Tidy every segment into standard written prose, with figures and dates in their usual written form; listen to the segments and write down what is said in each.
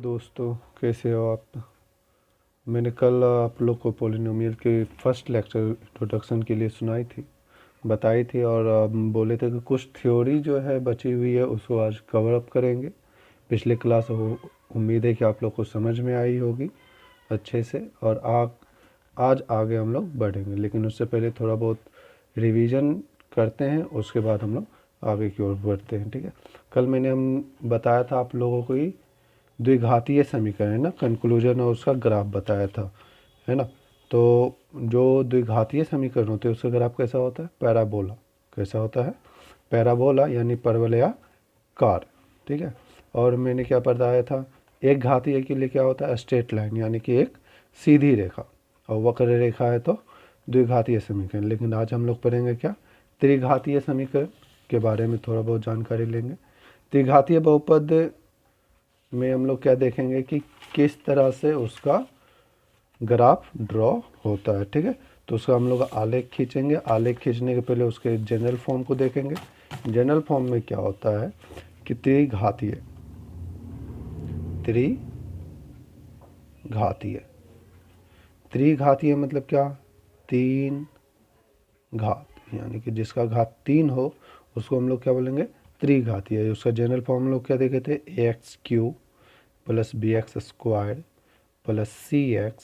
दोस्तों, कैसे हो आप। मैंने कल आप लोग को पॉलिनोमियल के फर्स्ट लेक्चर इंट्रोडक्शन के लिए सुनाई थी, बताई थी, और बोले थे कि कुछ थ्योरी जो है बची हुई है उसको आज कवर अप करेंगे। पिछले क्लास हो, उम्मीद है कि आप लोग को समझ में आई होगी अच्छे से, और आज आगे हम लोग बढ़ेंगे। लेकिन उससे पहले थोड़ा बहुत रिवीजन करते हैं, उसके बाद हम लोग आगे की ओर बढ़ते हैं। ठीक है, कल मैंने हम बताया था आप लोगों को ही द्विघातीय समीकरण है ना, कंक्लूजन और उसका ग्राफ बताया था, है ना। तो जो द्विघातीय समीकरण होते हैं उसका ग्राफ कैसा होता है, पैराबोला। कैसा होता है, पैराबोला यानी परवलयाकार। ठीक है, और मैंने क्या बताया था, एक घातीय के लिए क्या होता है, स्ट्रेट लाइन यानी कि एक सीधी रेखा, और वक्र रेखा है तो द्विघातीय समीकरण। लेकिन आज हम लोग पढ़ेंगे क्या, त्रिघातीय समीकरण के बारे में थोड़ा बहुत जानकारी लेंगे। त्रिघातीय बहुपद में हम लोग क्या देखेंगे कि किस तरह से उसका ग्राफ ड्रॉ होता है। ठीक है, तो उसका हम लोग आलेख खींचेंगे। आलेख खींचने के पहले उसके जनरल फॉर्म को देखेंगे। जनरल फॉर्म में क्या होता है कि त्रिघातीय त्रिघातीय मतलब क्या, तीन घात, यानी कि जिसका घात तीन हो उसको हम लोग क्या बोलेंगे, त्रिघातीय। उसका जनरल फॉर्म हम लोग क्या देखे थे, ax³ plus bx square plus cx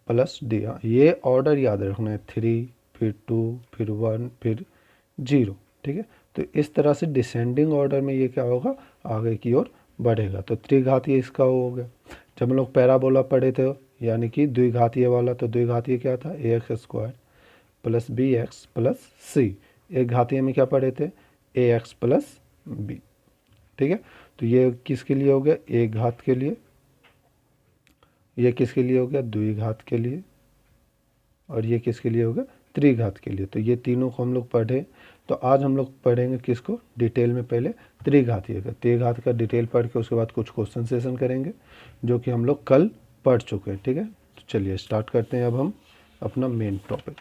plus D. ये ऑर्डर याद रखना है, 3 फिर 2 फिर 1 फिर 0। ठीक है, तो इस तरह से डिसेंडिंग ऑर्डर में ये क्या होगा, आगे की ओर बढ़ेगा। तो त्रिघातीय इसका हो गया। जब हम लोग पैराबोला पढ़े थे यानी कि द्विघातीय वाला, तो द्विघातीय क्या था, ax² plus bx plus c। एक घातीय में क्या पढ़े थे, ax प्लस b। ठीक है, तो ये किसके लिए हो गया, एक घात के लिए, ये किसके लिए हो गया, द्विघात के लिए, और ये किसके लिए होगा, त्रिघात के लिए। तो ये तीनों को हम लोग पढ़े। तो आज हम लोग पढ़ेंगे किसको डिटेल में, पहले त्रिघातीय का। त्रिघात का डिटेल पढ़ के उसके बाद कुछ क्वेश्चन सेशन करेंगे जो कि हम लोग कल पढ़ चुके हैं। ठीक है, तो चलिए स्टार्ट करते हैं अब हम अपना मेन टॉपिक।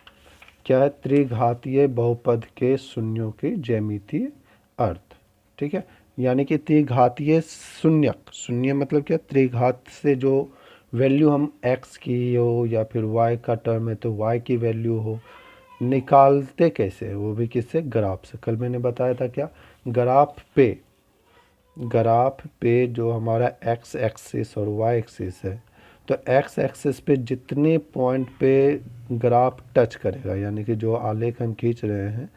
क्या है, त्रिघातीय बहुपद के शून्यों के ज्यामितीय अर्थ। ठीक है, यानी कि त्रिघातीय शून्यक, शून्य मतलब क्या, त्रिघात से जो वैल्यू हम x की हो या फिर y का टर्म है तो y की वैल्यू हो, निकालते कैसे, वो भी किससे, ग्राफ से। कल मैंने बताया था क्या, ग्राफ पे जो हमारा x एक्सिस और y एक्सिस है, तो x एक्सिस पे जितने पॉइंट पे ग्राफ टच करेगा, यानी कि जो आलेख हम खींच रहे हैं,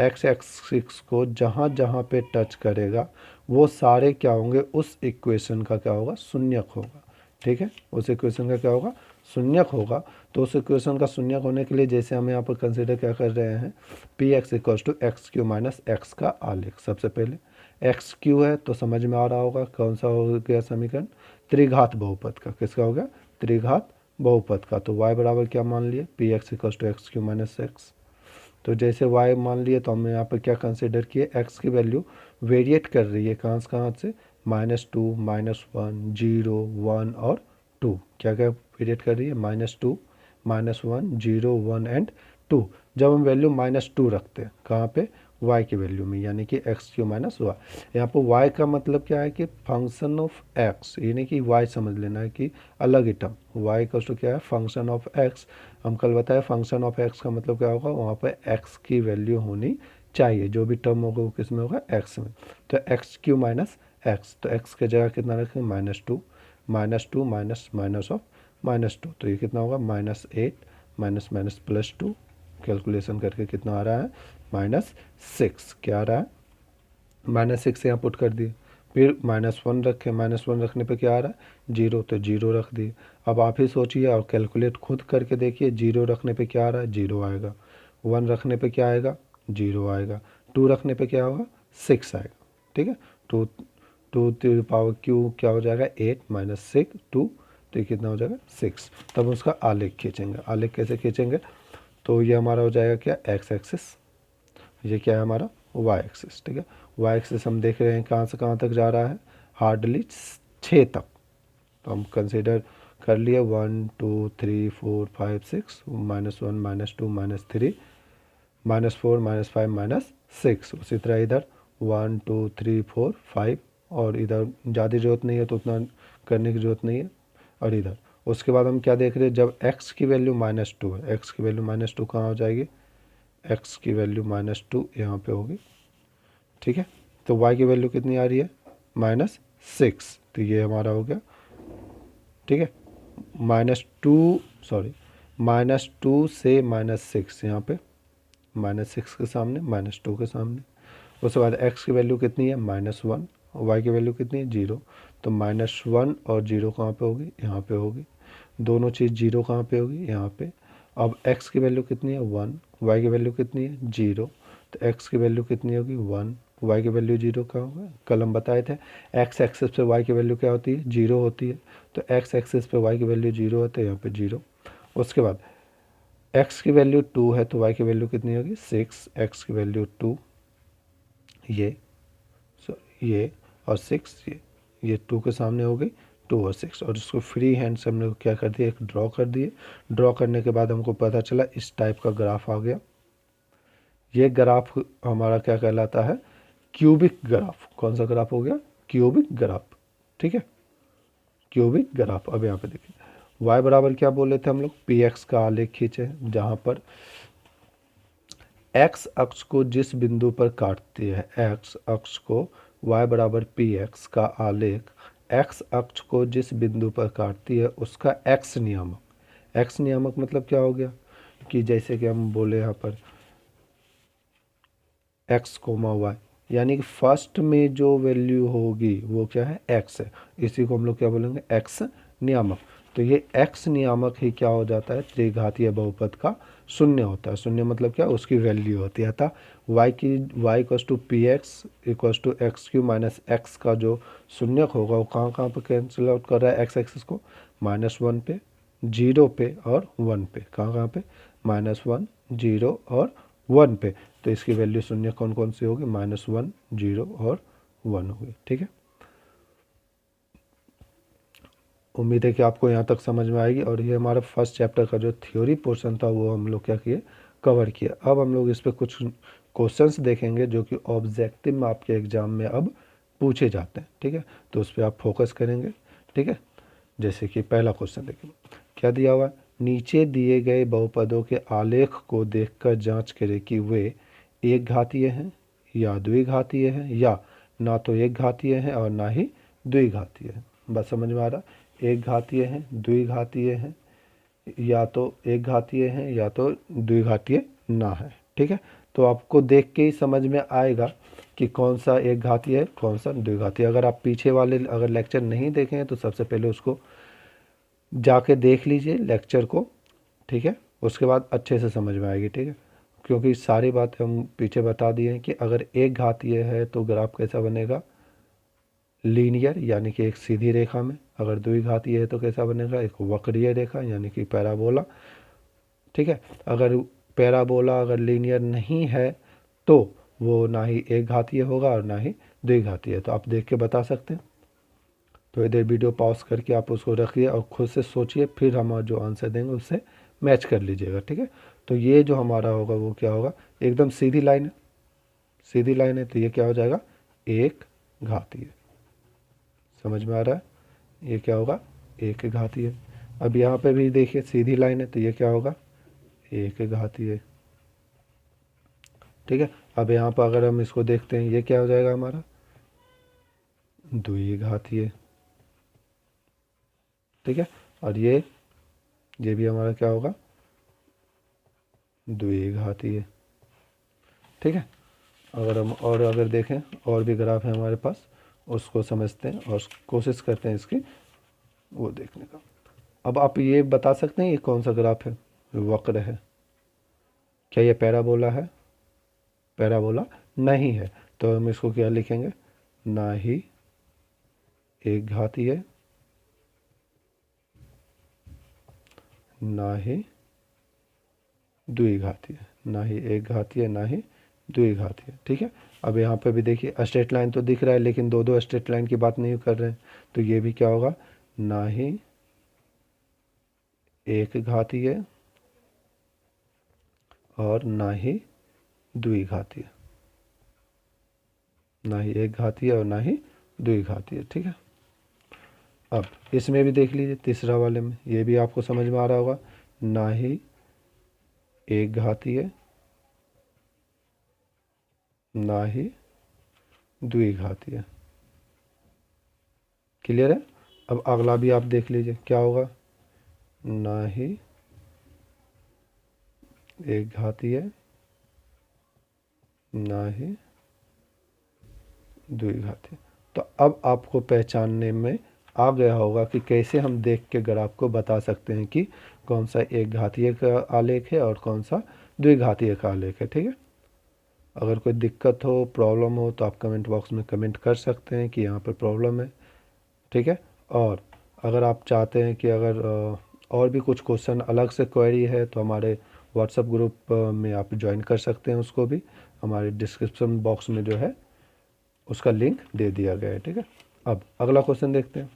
x एक्सिस को जहाँ जहाँ पे टच करेगा वो सारे क्या होंगे, उस इक्वेशन का क्या होगा, शून्यक होगा। ठीक है, उस इक्वेशन का क्या होगा, शून्यक होगा। तो उस इक्वेशन का शून्यक होने के लिए जैसे हम यहाँ पर कंसिडर क्या कर रहे हैं, px = x³ माइनस x का आलेख। सबसे पहले x³ है तो समझ में आ रहा होगा कौन सा हो गया समीकरण, त्रिघात बहुपद का। किसका हो गया, त्रिघात बहुपद का। तो y बराबर क्या मान लिए, px = x³ माइनस x। तो जैसे y मान लिए तो हमने यहाँ पर क्या कंसिडर किए, x की वैल्यू वेरिएट कर रही है कहाँ से, -2 -1 0 1 और 2। क्या क्या वेरिएट कर रही है, -2 -1 0 1 एंड 2। जब हम वैल्यू -2 रखते हैं कहाँ पे, y की वैल्यू में, यानी कि x³ माइनस y। यहाँ पर y का मतलब क्या है कि फंक्शन ऑफ x, यानी कि y समझ लेना है कि अलग ही टर्म, y = क्या है, फंक्शन ऑफ x। हम कल बताए फंक्शन ऑफ x का मतलब क्या होगा, वहाँ पर x की वैल्यू होनी चाहिए, जो भी टर्म होगा वो किस में होगा, x में। तो x³ माइनस x, तो x के जगह कितना रखेंगे, -2 -2 माइनस ऑफ -2, तो ये कितना होगा, -8 माइनस माइनस +2। कैलकुलेशन करके कितना आ रहा है, -6। क्या आ रहा है, -6 यहाँ पुट कर दिए। फिर -1 रखे, -1 रखने पे क्या आ रहा है, 0, तो 0 रख दिए। अब आप ही सोचिए और कैलकुलेट खुद करके देखिए, 0 रखने पे क्या आ रहा है, 0 आएगा। 1 रखने पे क्या आएगा, 0 आएगा। 2 रखने पे क्या होगा, 6 आएगा। ठीक है, तो 2⁻³ क्या हो जाएगा, 8 - 6 2, तो ये कितना हो जाएगा, 6। तब उसका आलेख खींचेंगे। आलेख कैसे खींचेंगे, तो ये हमारा हो जाएगा क्या, x एक्सिस, ये क्या है हमारा, y एक्सिस। ठीक है, y एक्सिस हम देख रहे हैं कहाँ से कहाँ तक जा रहा है, हार्डली 6 तक। तो हम कंसीडर कर लिए 1 2 3 4 5 6, -1 -2 -3 -4 -5 -6। उसी तरह इधर 1 2 3 4 5, और इधर ज़्यादा जरूरत नहीं है तो उतना करने की ज़रूरत नहीं है। और इधर उसके बाद हम क्या देख रहे हैं, जब x की वैल्यू -2 है, x की वैल्यू -2 कहाँ हो जाएगी, x की वैल्यू -2 यहाँ पे होगी, ठीक है। तो y की वैल्यू कितनी आ रही है, -6, तो ये हमारा हो गया, ठीक है। -2 सॉरी -2 से -6, यहाँ पे -6 के सामने -2 के सामने। उसके बाद x की वैल्यू कितनी है, -1, y की वैल्यू कितनी है, 0, तो -1 और 0 कहाँ पे होगी, यहाँ पे होगी। दोनों चीज़ 0 कहाँ पे होगी, यहाँ पे। अब x की वैल्यू कितनी है, 1, y की वैल्यू कितनी है, 0, तो x की वैल्यू कितनी होगी, 1, y की वैल्यू 0 कहाँ होगा, कल हम बताए थे x एक्सिस पे y की वैल्यू क्या होती है, 0 होती है। तो x एक्सिस पे y की वैल्यू 0 होती है, यहाँ पे 0। उसके बाद x की वैल्यू 2 है तो y की वैल्यू कितनी होगी, 6, x की वैल्यू 2, ये और 6, ये 2 के सामने हो गई 2 और 6, और इसको फ्री हैंड से हमने क्या कर दिया, एक ड्रॉ कर दिए। ड्रॉ करने के बाद हमको पता चला इस टाइप का ग्राफ आ गया। ये ग्राफ हमारा क्या कहलाता है, क्यूबिक ग्राफ। कौन सा ग्राफ हो गया, क्यूबिक ग्राफ, ठीक है, क्यूबिक ग्राफ। अब यहाँ पे देखिए y बराबर क्या बोले थे हम लोग, पी एक्स का आलेख खींचे, जहाँ पर x अक्ष को जिस बिंदु पर काटती है, x अक्ष को y बराबर पी एक्स का आलेख x अक्ष को जिस बिंदु पर काटती है उसका x नियामक। x नियामक मतलब क्या हो गया, कि जैसे कि हम बोले यहाँ पर x, y, यानी कि फर्स्ट में जो वैल्यू होगी वो क्या है, x है। इसी को हम लोग क्या बोलेंगे, x नियामक। तो ये x नियामक ही क्या हो जाता है, त्रिघातीय बहुपद का शून्य होता है। शून्य मतलब क्या, उसकी वैल्यू होती है। अतः y equals to p x equals to x q minus x का जो शून्यक होगा वो कहाँ कहाँ पर कैंसिल आउट कर रहा है, एक्स एक्सिस को, -1 पे, 0 पे और 1 पे। कहाँ कहाँ पे, -1, 0 और 1 पे। तो इसकी वैल्यू शून्य कौन कौन सी होगी, -1, 0 और 1 होगी, ठीक है। उम्मीद है कि आपको यहाँ तक समझ में आएगी। और ये हमारा फर्स्ट चैप्टर का जो थ्योरी पोर्शन था वो हम लोग क्या किए, कवर किया। अब हम लोग इस पर कुछ क्वेश्चंस देखेंगे जो कि ऑब्जेक्टिव में आपके एग्जाम में अब पूछे जाते हैं, ठीक है। तो उस पर आप फोकस करेंगे, ठीक है। जैसे कि पहला क्वेश्चन देखिए क्या दिया हुआ है, नीचे दिए गए बहुपदों के आलेख को देखकर जांच करें कि वे एक घातीय हैं या द्विघातीय हैं, या ना तो एक घातीय हैं और ना ही द्विघातीय हैं। बस समझ में आ रहा, एक घातीय हैं, द्विघातीय हैं, या तो एक घातीय हैं या तो द्विघातीय ना है, ठीक है। तो आपको देख के ही समझ में आएगा कि कौन सा एक घातीय है, कौन सा द्विघातीय। अगर आप पीछे वाले अगर लेक्चर नहीं देखे हैं तो सबसे पहले उसको जाके देख लीजिए लेक्चर को, ठीक है। उसके बाद अच्छे से समझ में आएगी, ठीक है। क्योंकि सारी बातें हम पीछे बता दिए हैं कि अगर एक घातीय है तो ग्राफ कैसा बनेगा, लीनियर यानी कि एक सीधी रेखा में। अगर द्विघातीय है तो कैसा बनेगा, एक वक्रीय रेखा यानी कि पैराबोला, ठीक है। अगर पैराबोला अगर लीनियर नहीं है तो वो ना ही एक घातीय होगा और ना ही द्विघातीय। तो आप देख के बता सकते हैं। तो इधर वीडियो पॉज करके आप उसको रखिए और खुद से सोचिए, फिर हम जो आंसर देंगे उससे मैच कर लीजिएगा, ठीक है। तो ये जो हमारा होगा वो क्या होगा, एकदम सीधी लाइन है, सीधी लाइन है, तो ये क्या हो जाएगा, एक घातीय। समझ में आ रहा है, ये क्या होगा, एक घातीय। अब यहाँ पे भी देखिए सीधी लाइन है तो ये क्या होगा, एक घातीय, ठीक है। अब यहाँ पर अगर हम इसको देखते हैं ये क्या हो जाएगा हमारा, द्विघातीय, ठीक है। और ये भी हमारा क्या होगा, द्विघातीय, ठीक है। अगर हम और अगर देखें और भी ग्राफ है हमारे पास, उसको समझते हैं और कोशिश करते हैं इसकी वो देखने का। अब आप ये बता सकते हैं ये कौन सा ग्राफ है, वक्र है, क्या ये पैराबोला है, पैराबोला नहीं है। तो हम इसको क्या लिखेंगे, ना ही एक घातीय, ना ही द्विघातीय, ना ही एक घातीय ना ही द्विघातीय, ठीक है। अब यहाँ पे भी देखिए स्ट्रेट लाइन तो दिख रहा है लेकिन दो दो स्ट्रेट लाइन की बात नहीं कर रहे हैं। तो ये भी क्या होगा, ना ही एक घातीय और ना ही द्विघातीय, ना ही एक घातीय और ना ही द्विघातीय, ठीक है। अब इसमें भी देख लीजिए, तीसरा वाले में ये भी आपको समझ में आ रहा होगा, ना ही एक घातीय ना ही द्विघातीय। क्लियर है। अब अगला भी आप देख लीजिए क्या होगा, ना ही एक घातीय ना ही द्विघातीय। तो अब आपको पहचानने में आ गया होगा कि कैसे हम देख के ग्राफ को बता सकते हैं कि कौन सा एक घातीय का आलेख है और कौन सा द्विघातीय का आलेख है। ठीक है। अगर कोई दिक्कत हो, प्रॉब्लम हो, तो आप कमेंट बॉक्स में कमेंट कर सकते हैं कि यहाँ पर प्रॉब्लम है। ठीक है। और अगर आप चाहते हैं कि अगर और भी कुछ क्वेश्चन अलग से क्वेरी है तो हमारे व्हाट्सएप ग्रुप में आप ज्वाइन कर सकते हैं, उसको भी हमारे डिस्क्रिप्शन बॉक्स में जो है उसका लिंक दे दिया गया है। ठीक है। अब अगला क्वेश्चन देखते हैं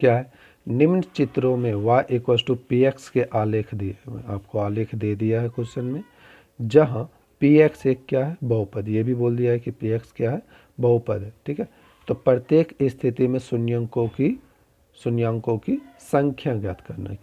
क्या है। निम्न चित्रों में y equals to p x के आलेख दिए हुए, आपको आलेख दे दिया है क्वेश्चन में, जहाँ पी एक्स एक क्या है, बहुपद। ये भी बोल दिया है कि पी एक्स क्या है, बहुपद है। ठीक है। तो प्रत्येक स्थिति में शून्यांकों की संख्या ज्ञात करना है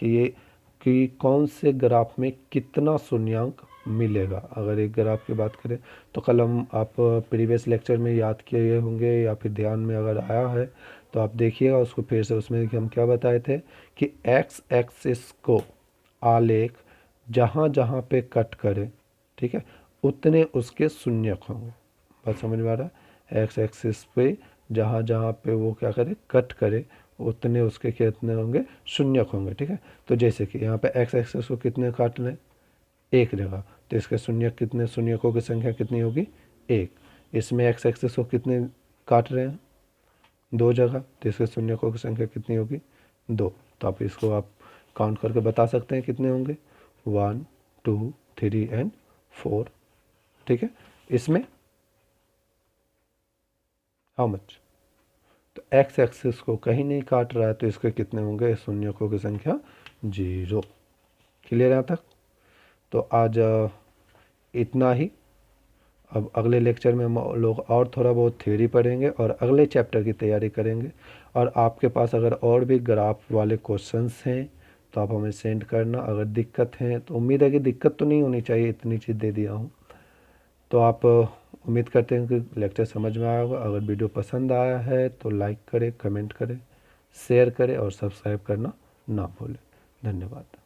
कि कौन से ग्राफ में कितना शून्यांक मिलेगा। अगर एक ग्राफ की बात करें तो कल हम आप प्रीवियस लेक्चर में याद किए होंगे या फिर ध्यान में अगर आया है तो आप देखिएगा उसको फिर से। उसमें हम क्या बताए थे कि एक्स एक्सिस को आलेख जहाँ जहाँ पे कट करे, ठीक है, उतने उसके शून्यक होंगे। बात समझ में आ रहा है। एक्स एक्सिस पे जहाँ जहाँ पे वो क्या करे, कट करे, उतने उसके कितने होंगे, शून्यक होंगे। ठीक है। तो जैसे कि यहाँ पे एक्स एक्सिस को कितने काट रहे हैं, एक जगह, तो इसके शून्यक कितने, शून्यकों की संख्या कितनी होगी, एक। इसमें एक्स एक्सिस को कितने काट रहे हैं, दो जगह, तो इसके शून्यकों की संख्या कितनी होगी, दो। तो आप इसको आप काउंट करके बता सकते हैं कितने होंगे, 1 2 3 एंड 4। ठीक है। इसमें हाउ मच, तो एक्स एक्सिस को कहीं नहीं काट रहा है तो इसके कितने होंगे, शून्यकों की संख्या 0। क्लियर यहाँ तक। तो आज इतना ही। अब अगले लेक्चर में हम लोग और थोड़ा बहुत थ्योरी पढ़ेंगे और अगले चैप्टर की तैयारी करेंगे। और आपके पास अगर और भी ग्राफ वाले क्वेश्चंस हैं तो आप हमें सेंड करना। अगर दिक्कत है तो उम्मीद है कि दिक्कत तो नहीं होनी चाहिए, इतनी चीज़ दे दिया हूँ। तो आप उम्मीद करते हैं कि लेक्चर समझ में आया होगा। अगर वीडियो पसंद आया है तो लाइक करें, कमेंट करें, शेयर करें और सब्सक्राइब करना ना भूलें। धन्यवाद।